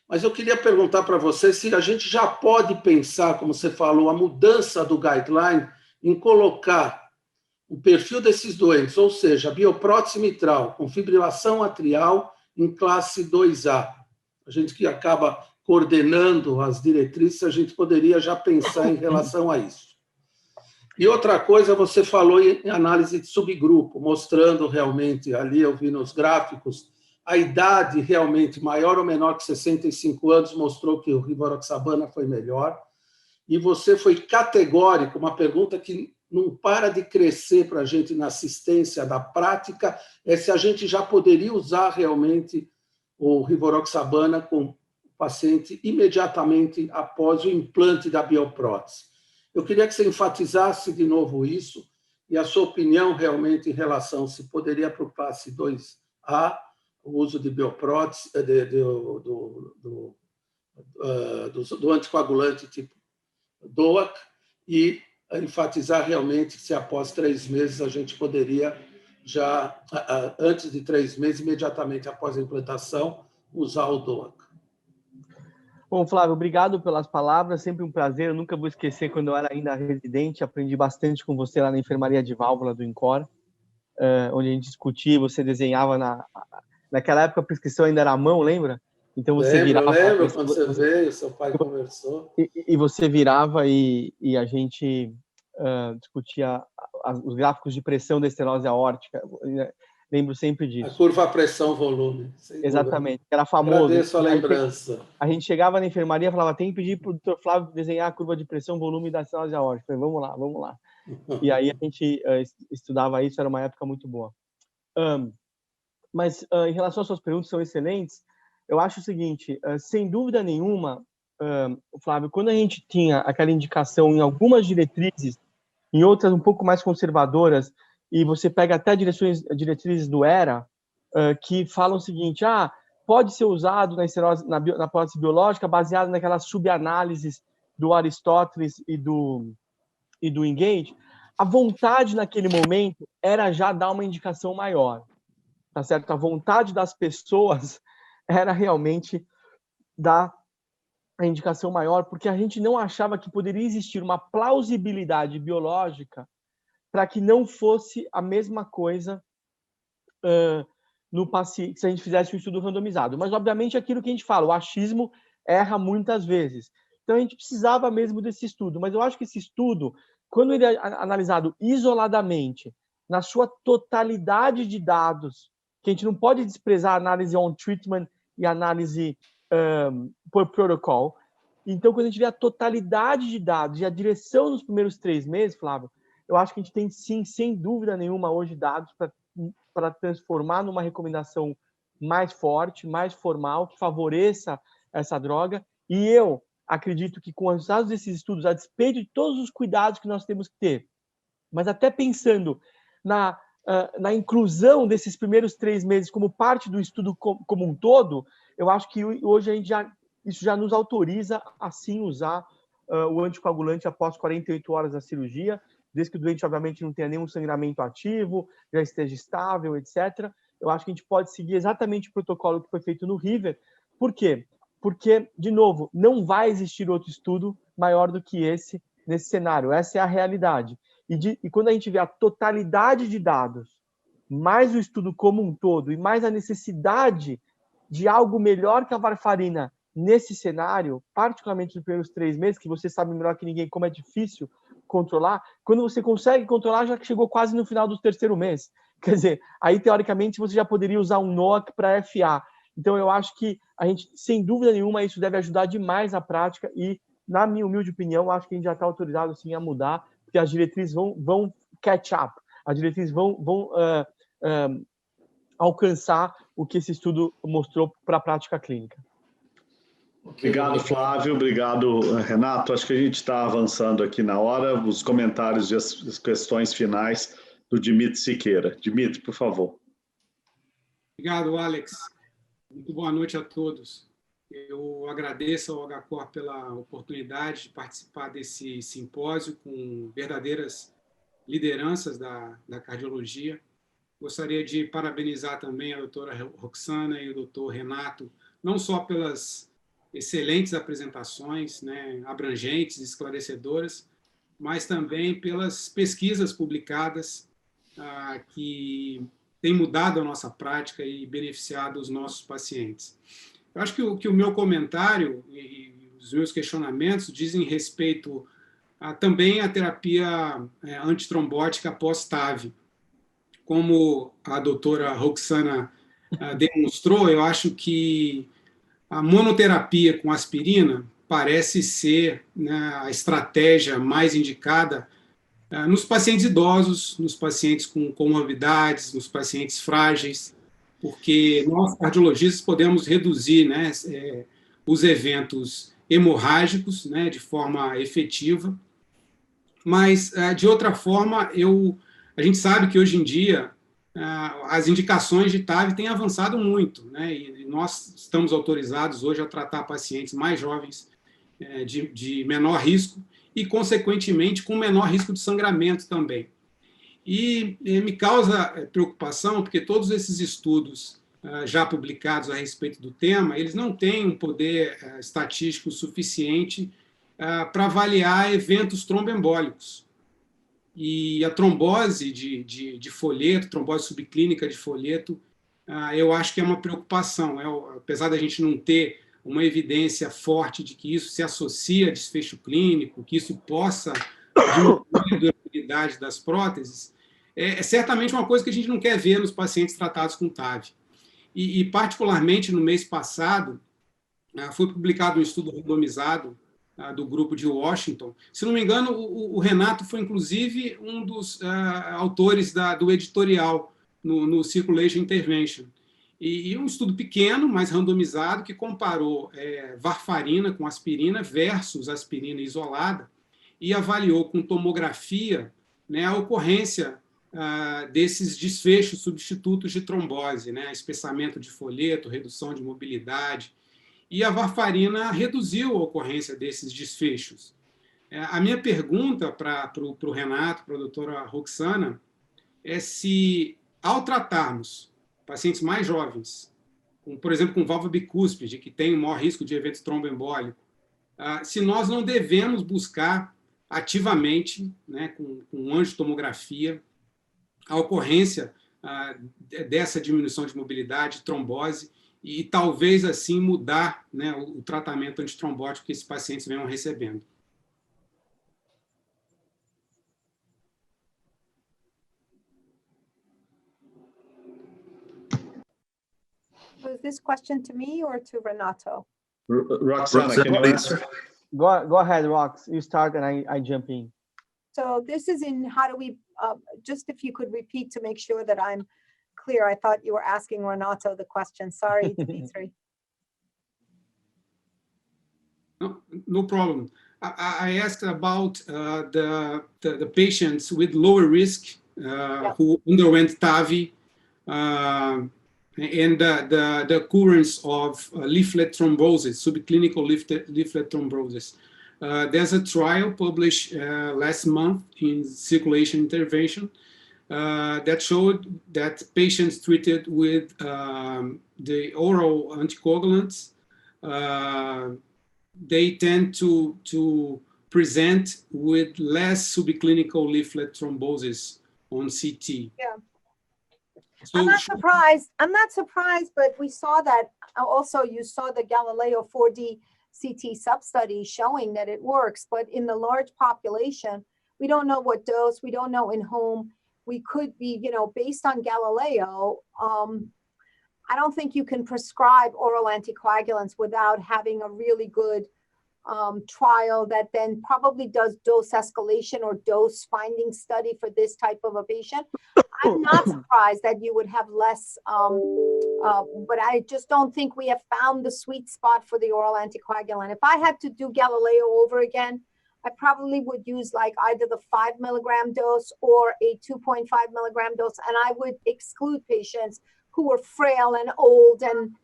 Mas eu queria perguntar para você se a gente já pode pensar, como você falou, a mudança do guideline em colocar o perfil desses doentes, ou seja, a bioprótese mitral com fibrilação atrial em classe 2A. A gente que acaba coordenando as diretrizes, a gente poderia já pensar em relação a isso. E outra coisa, você falou em análise de subgrupo, mostrando realmente, ali eu vi nos gráficos, a idade realmente maior ou menor que 65 anos mostrou que o rivaroxabana foi melhor. E você foi categórico, uma pergunta que não para de crescer para a gente na assistência da prática, é se a gente já poderia usar realmente o rivaroxabana com o paciente imediatamente após o implante da bioprótese. Eu queria que você enfatizasse de novo isso e a sua opinião realmente em relação se poderia para o classe 2A o uso de bioprótese, do anticoagulante tipo DOAC e enfatizar realmente se após 3 meses a gente poderia já, antes de 3 meses, imediatamente após a implantação, usar o DOAC. Bom, Flávio, obrigado pelas palavras, sempre um prazer, eu nunca vou esquecer quando eu era ainda residente, aprendi bastante com você lá na enfermaria de válvula do INCOR, onde a gente discutia, você desenhava, naquela época a prescrição ainda era à mão, lembra? Então você virava... Lembro, quando você veio, seu pai conversou. E você virava e a gente discutia os gráficos de pressão da estenose aórtica, lembro sempre disso. A curva pressão-volume. Exatamente, era famoso. Agradeço a lembrança. A gente chegava na enfermaria e falava, tem que pedir para o Dr. Flávio desenhar a curva de pressão-volume da estenose aórtica. Eu falei, vamos lá. E aí a gente estudava isso, era uma época muito boa. Mas em relação às suas perguntas, são excelentes. Eu acho o seguinte, sem dúvida nenhuma, Flávio, quando a gente tinha aquela indicação em algumas diretrizes, em outras um pouco mais conservadoras, e você pega até diretrizes do ERA, que falam o seguinte, pode ser usado na prótese biológica baseado naquelas subanálises do Aristóteles e do Engage, a vontade naquele momento era já dar uma indicação maior, tá certo? A vontade das pessoas era realmente dar a indicação maior, porque a gente não achava que poderia existir uma plausibilidade biológica para que não fosse a mesma coisa no paciente, se a gente fizesse um estudo randomizado. Mas, obviamente, aquilo que a gente fala, o achismo erra muitas vezes. Então, a gente precisava mesmo desse estudo. Mas eu acho que esse estudo, quando ele é analisado isoladamente, na sua totalidade de dados, que a gente não pode desprezar a análise on treatment e a análise por protocol. Então, quando a gente vê a totalidade de dados e a direção nos primeiros 3 meses, Flávio, eu acho que a gente tem, sim, sem dúvida nenhuma, hoje dados para transformar numa recomendação mais forte, mais formal, que favoreça essa droga. E eu acredito que com os resultados desses estudos, a despeito de todos os cuidados que nós temos que ter, mas até pensando na inclusão desses primeiros 3 meses como parte do estudo como um todo, eu acho que hoje a gente isso já nos autoriza a sim usar o anticoagulante após 48 horas da cirurgia, desde que o doente, obviamente, não tenha nenhum sangramento ativo, já esteja estável, etc. Eu acho que a gente pode seguir exatamente o protocolo que foi feito no River. Por quê? Porque, de novo, não vai existir outro estudo maior do que esse nesse cenário. Essa é a realidade. E quando a gente vê a totalidade de dados, mais o estudo como um todo e mais a necessidade de algo melhor que a varfarina nesse cenário, particularmente nos primeiros 3 meses, que você sabe melhor que ninguém como é difícil controlar, quando você consegue controlar, já que chegou quase no final do 3º mês. Quer dizer, aí, teoricamente, você já poderia usar um NOAC para FA. Então, eu acho que a gente, sem dúvida nenhuma, isso deve ajudar demais a prática e, na minha humilde opinião, acho que a gente já está autorizado, sim, a mudar, porque as diretrizes vão catch up, as diretrizes vão alcançar o que esse estudo mostrou para a prática clínica. Obrigado, Flávio. Obrigado, Renato. Acho que a gente está avançando aqui na hora. Os comentários e as questões finais do Dimitri Siqueira. Dimitri, por favor. Obrigado, Alex. Muito boa noite a todos. Eu agradeço ao HCOR pela oportunidade de participar desse simpósio com verdadeiras lideranças da cardiologia. Gostaria de parabenizar também a doutora Roxana e o doutor Renato, não só pelas excelentes apresentações, né, abrangentes, esclarecedoras, mas também pelas pesquisas publicadas que têm mudado a nossa prática e beneficiado os nossos pacientes. Eu acho que o meu comentário e os meus questionamentos dizem respeito também à terapia antitrombótica pós-TAV. Como a doutora Roxana demonstrou, eu acho que a monoterapia com aspirina parece ser, né, a estratégia mais indicada nos pacientes idosos, nos pacientes com comorbidades, nos pacientes frágeis, porque nós, cardiologistas, podemos reduzir, né, os eventos hemorrágicos, né, de forma efetiva, mas, de outra forma, a gente sabe que, hoje em dia, as indicações de TAV têm avançado muito, né, e nós estamos autorizados hoje a tratar pacientes mais jovens, de menor risco, e, consequentemente, com menor risco de sangramento também. E me causa preocupação, porque todos esses estudos já publicados a respeito do tema, eles não têm um poder estatístico suficiente para avaliar eventos tromboembólicos. E a trombose de folheto, trombose subclínica de folheto, eu acho que é uma preocupação. Apesar da gente não ter uma evidência forte de que isso se associa a desfecho clínico, que isso possa diminuir a durabilidade das próteses, é certamente uma coisa que a gente não quer ver nos pacientes tratados com TAV. E particularmente, no mês passado, foi publicado um estudo randomizado do grupo de Washington. Se não me engano, o Renato foi, inclusive, um dos autores do editorial no Circulation Intervention. E um estudo pequeno, mas randomizado, que comparou varfarina com aspirina versus aspirina isolada e avaliou com tomografia, né, a ocorrência desses desfechos substitutos de trombose, né, espessamento de folheto, redução de mobilidade. e a varfarina reduziu a ocorrência desses desfechos. A minha pergunta para o Renato, para a doutora Roxana, é se, ao tratarmos pacientes mais jovens, por exemplo, com válvula bicúspide, que tem o maior risco de evento tromboembólico, se nós não devemos buscar ativamente, né, com angiotomografia, a ocorrência dessa diminuição de mobilidade, trombose, e talvez assim mudar, né, o tratamento antitrombótico que esses pacientes venham recebendo. Was this question to me or to Renato? Roxana, can you answer? Go ahead, Rox. You start and I jump in. So this is in how do we, just if you could repeat to make sure that I'm clear. I thought you were asking Renato the question. Sorry, Dimitri. No problem. I asked about the patients with lower risk who underwent TAVI and the occurrence of leaflet thrombosis, subclinical leaflet thrombosis. There's a trial published last month in Circulation Intervention that showed that patients treated with the oral anticoagulants, they tend to present with less subclinical leaflet thrombosis on CT. Yeah. So, I'm not surprised. I'm not surprised, but we saw that also. You saw the Galileo 4D CT sub-study showing that it works, but in the large population, we don't know what dose, we don't know in whom. We could be, based on Galileo, I don't think you can prescribe oral anticoagulants without having a really good trial that then probably does dose escalation or dose finding study for this type of a patient. I'm not surprised that you would have less, but I just don't think we have found the sweet spot for the oral anticoagulant. If I had to do Galileo over again, I probably would use like either the 5 milligram dose or a 2.5 milligram dose, and I would exclude patients who were frail and old and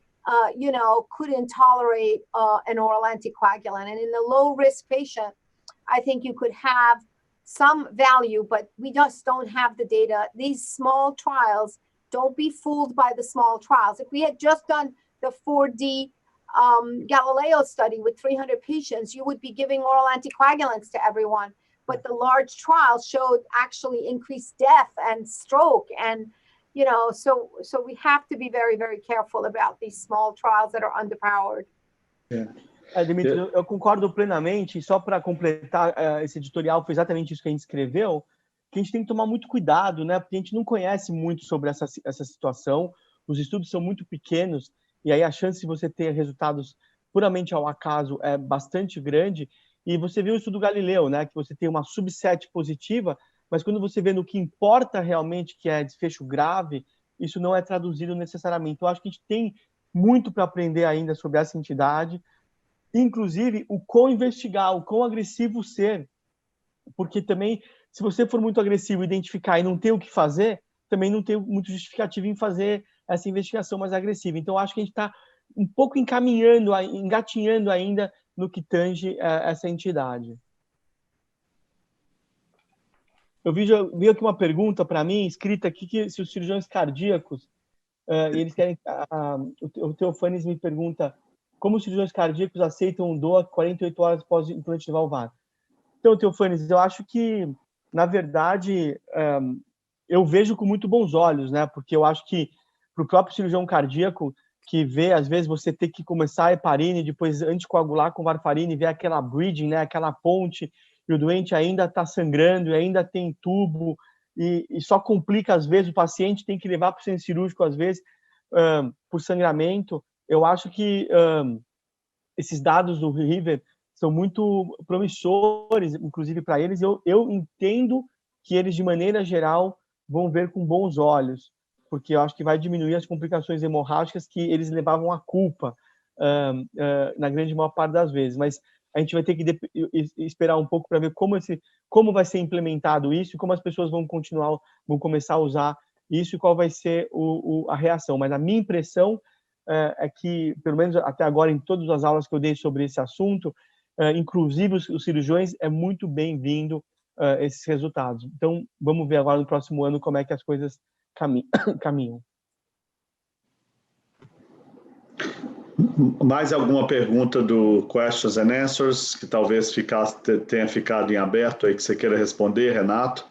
couldn't tolerate an oral anticoagulant. And in the low risk patient, I think you could have some value, but we just don't have the data. These small trials, don't be fooled by the small trials. If we had just done the 4D Galileo study with 300 patients, you would be giving oral anticoagulants to everyone. But the large trials showed actually increased death and stroke. And, so we have to be very, very careful about these small trials that are underpowered. Yeah. Dimitri, eu concordo plenamente. Só para completar, esse editorial foi exatamente isso que a gente escreveu, que a gente tem que tomar muito cuidado, né? Porque a gente não conhece muito sobre essa situação, os estudos são muito pequenos, e aí a chance de você ter resultados puramente ao acaso é bastante grande. E você viu o estudo Galileu, né? Que você tem uma subset positiva, mas quando você vê no que importa realmente, que é desfecho grave, isso não é traduzido necessariamente. Então, eu acho que a gente tem muito para aprender ainda sobre essa entidade, inclusive o como investigar, o quão agressivo ser, porque também, se você for muito agressivo, identificar e não ter o que fazer, também não tem muito justificativo em fazer essa investigação mais agressiva. Então, eu acho que a gente está um pouco engatinhando ainda no que tange essa entidade. Eu vi aqui uma pergunta para mim, escrita aqui, que se os cirurgiões cardíacos, eles querem... o Teofanes me pergunta como os cirurgiões cardíacos aceitam um DOA 48 horas após o implante valvar. Então, Teofanes, eu acho que, na verdade, eu vejo com muito bons olhos, né? Porque eu acho que, para o próprio cirurgião cardíaco, que vê, às vezes, você ter que começar a heparina e depois anticoagular com varfarina e ver aquela bridging, né? Aquela ponte, e o doente ainda está sangrando, e ainda tem tubo, e só complica, às vezes, o paciente tem que levar para o centro cirúrgico, às vezes, por sangramento. Eu acho que esses dados do River são muito promissores, inclusive para eles. Eu entendo que eles, de maneira geral, vão ver com bons olhos, porque eu acho que vai diminuir as complicações hemorrágicas que eles levavam a culpa na grande maior parte das vezes. Mas a gente vai ter que esperar um pouco para ver como vai ser implementado isso e como as pessoas vão começar a usar isso e qual vai ser a reação. Mas a minha impressão é que, pelo menos até agora, em todas as aulas que eu dei sobre esse assunto, inclusive os cirurgiões, é muito bem-vindo esses resultados. Então, vamos ver agora no próximo ano como é que as coisas caminham. Mais alguma pergunta do Questions and Answers que talvez tenha ficado em aberto aí que você queira responder, Renato?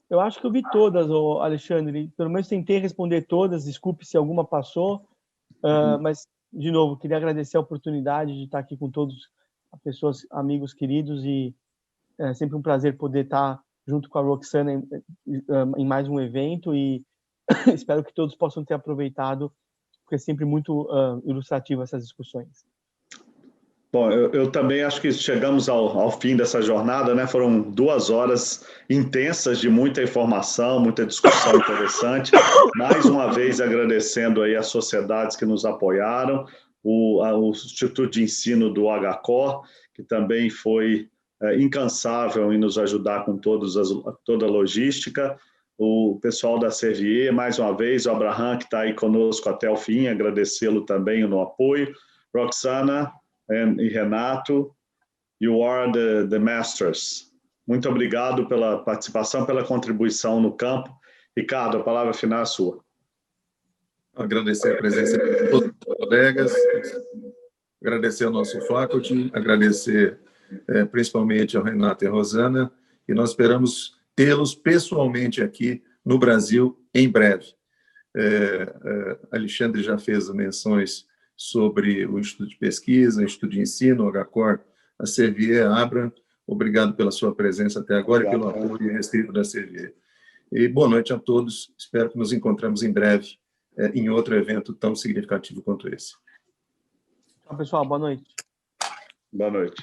Eu acho que eu vi todas, Alexandre. Pelo menos tentei responder todas. Desculpe se alguma passou. Mas, de novo, queria agradecer a oportunidade de estar aqui com todos as pessoas, amigos queridos, e é sempre um prazer poder estar junto com a Roxana em mais um evento, e espero que todos possam ter aproveitado, porque é sempre muito ilustrativo essas discussões. Bom, eu também acho que chegamos ao fim dessa jornada, né? Foram 2 horas intensas de muita informação, muita discussão interessante. Mais uma vez agradecendo aí as sociedades que nos apoiaram, o Instituto de Ensino do HCOR, que também foi incansável em nos ajudar com toda a logística, o pessoal da Servier, mais uma vez, o Abraham, que está aí conosco até o fim, agradecê-lo também no apoio, Roxana e Renato, you are the masters. Muito obrigado pela participação, pela contribuição no campo. Ricardo, a palavra final é sua. Agradecer a presença de todos os colegas, agradecer ao nosso faculty, agradecer principalmente ao Renato e à Rosana, e nós esperamos tê-los pessoalmente aqui no Brasil em breve. Alexandre já fez menções sobre o Instituto de Pesquisa, o Instituto de Ensino, o HCOR, a Servier, a Abram. Obrigado pela sua presença até agora. Obrigado, e pelo apoio restrito da Servier. E boa noite a todos. Espero que nos encontremos em breve em outro evento tão significativo quanto esse. Tchau, pessoal. Boa noite. Boa noite.